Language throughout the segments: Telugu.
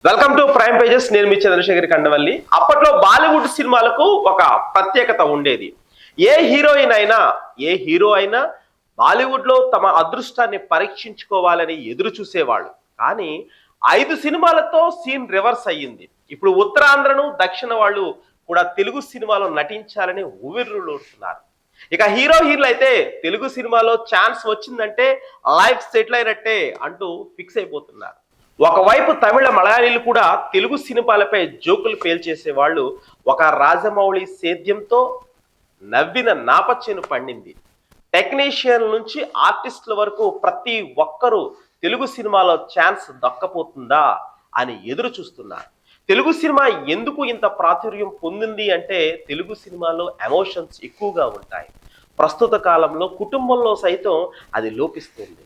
Welcome to prime pages. నేను మీ చంద్రశేఖర్ కండవల్లి. అప్పట్లో బాలీవుడ్ సినిమాలకు ఒక ప్రత్యేకత ఉండేది. ఏ హీరో అయినా బాలీవుడ్ లో తమ అదృష్టాన్ని పరీక్షించుకోవాలని ఎదురు చూసేవాళ్ళు. కానీ 5 సినిమాలతో సీన్ రివర్స్ అయ్యింది. ఇప్పుడు ఉత్తరాంధ్రను దక్షిణ వాళ్ళు కూడా తెలుగు సినిమాలో నటించాలని ఊవిర్రులూడుతున్నారు. ఇక హీరోయిన్లు అయితే తెలుగు సినిమాలో ఛాన్స్ వచ్చిందంటే లైఫ్ సెటిల్ అయినట్టే అంటూ ఫిక్స్ అయిపోతున్నారు. ఒకవైపు తమిళ మలయాళీలు కూడా తెలుగు సినిమాలపై జోకులు పేల్చేసేవాళ్ళు. ఒక రాజమౌళి సేద్యంతో నవ్విన నాపచ్చెను పండింది. టెక్నీషియన్ నుంచి ఆర్టిస్టుల వరకు ప్రతి ఒక్కరూ తెలుగు సినిమాలో ఛాన్స్ దక్కపోతుందా అని ఎదురు చూస్తున్నారు. తెలుగు సినిమా ఎందుకు ఇంత ప్రాచుర్యం పొందింది అంటే తెలుగు సినిమాలో ఎమోషన్స్ ఎక్కువగా ఉంటాయి. ప్రస్తుత కాలంలో కుటుంబంలో సైతం అది లోపిస్తుంది.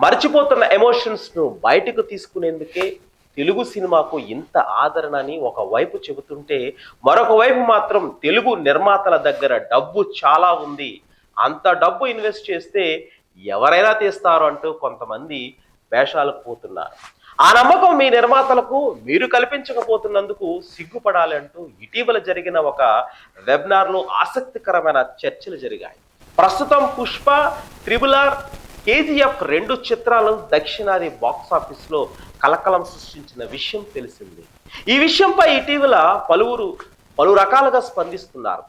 మర్చిపోతున్న ఎమోషన్స్ ను బయటకు తీసుకునేందుకే తెలుగు సినిమాకు ఇంత ఆదరణ అని ఒకవైపు చెబుతుంటే, మరొక వైపు మాత్రం తెలుగు నిర్మాతల దగ్గర డబ్బు చాలా ఉంది, అంత డబ్బు ఇన్వెస్ట్ చేస్తే ఎవరైనా తీస్తారు అంటూ కొంతమంది వేషాలకు పోతున్నారు. ఆ నమ్మకం మీ నిర్మాతలకు మీరు కల్పించకపోతున్నందుకు సిగ్గుపడాలి అంటూ ఇటీవల జరిగిన ఒక వెబినార్లో ఆసక్తికరమైన చర్చలు జరిగాయి. ప్రస్తుతం పుష్ప, త్రిబుల్ ఆర్, కేజీఎఫ్ 2 చిత్రాలు దక్షిణాది బాక్సాఫీస్ లో కలకలం సృష్టించిన విషయం తెలిసింది. ఈ విషయంపై ఇటీవల పలు రకాలుగా స్పందిస్తున్నారు.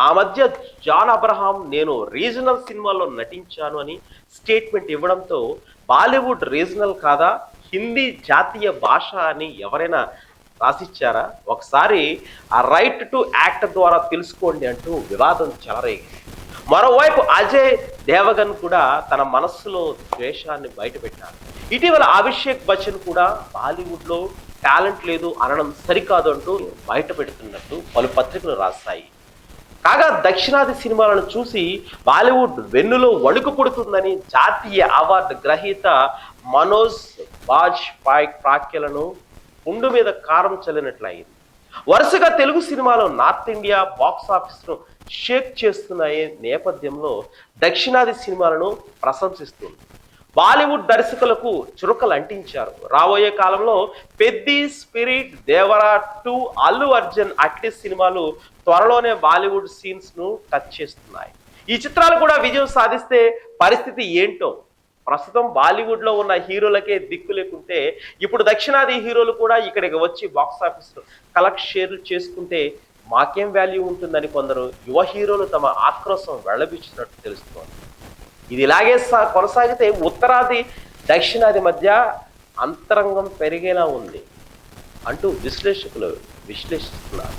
ఆ మధ్య జాన్ అబ్రహాం నేను రీజనల్ సినిమాల్లో నటించాను అని స్టేట్మెంట్ ఇవ్వడంతో బాలీవుడ్ రీజనల్ కాదా, హిందీ జాతీయ భాష అని ఎవరైనా రాసిచ్చారా, ఒకసారి ఆ రైట్ టు యాక్ట్ ద్వారా తెలుసుకోండి అంటూ వివాదం చెలరేగింది. మరోవైపు అజయ్ దేవగన్ కూడా తన మనస్సులో ద్వేషాన్ని బయటపెట్టారు. ఇటీవల అభిషేక్ బచ్చన్ కూడా బాలీవుడ్ లో టాలెంట్ లేదు అనడం సరికాదు అంటూ బయటపెడుతున్నట్టు పలు పత్రికలు రాస్తాయి. కాగా దక్షిణాది సినిమాలను చూసి బాలీవుడ్ వెన్నులో వణుకు పుడుతుందని జాతీయ అవార్డు గ్రహీత మనోజ్ బాజ్పాయ్ వ్యాఖ్యలను పుండు మీద కారం చల్లినట్లయింది. వరుసగా తెలుగు సినిమాలో నార్త్ ఇండియా బాక్సాఫీస్ ను షేక్ చేస్తున్న నేపథ్యంలో దక్షిణాది సినిమాలను ప్రశంసిస్తుంది. బాలీవుడ్ దర్శకులకు చురుకలు అంటించారు. రాబోయే కాలంలో పెద్ది, స్పిరిట్, దేవరా 2, అల్లు అర్జున్ అట్లీస్ట్ సినిమాలు త్వరలోనే బాలీవుడ్ సీన్స్ ను టచ్ చేస్తున్నాయి. ఈ చిత్రాలు కూడా విజయం సాధిస్తే పరిస్థితి ఏంటో. ప్రస్తుతం బాలీవుడ్ లో ఉన్న హీరోలకే దిక్కు లేకుంటే ఇప్పుడు దక్షిణాది హీరోలు కూడా ఇక్కడికి వచ్చి బాక్సాఫీస్ కలెక్ట్ షేర్లు చేసుకుంటే మాకేం వాల్యూ ఉంటుందని కొందరు యువ హీరోలు తమ ఆక్రోశం వెళ్లబిచ్చినట్టు తెలుస్తోంది. ఇది ఇలాగే కొనసాగితే ఉత్తరాది దక్షిణాది మధ్య అంతరంగం పెరిగేలా ఉంది అంటూ విశ్లేషకులు విశ్లేషిస్తున్నారు.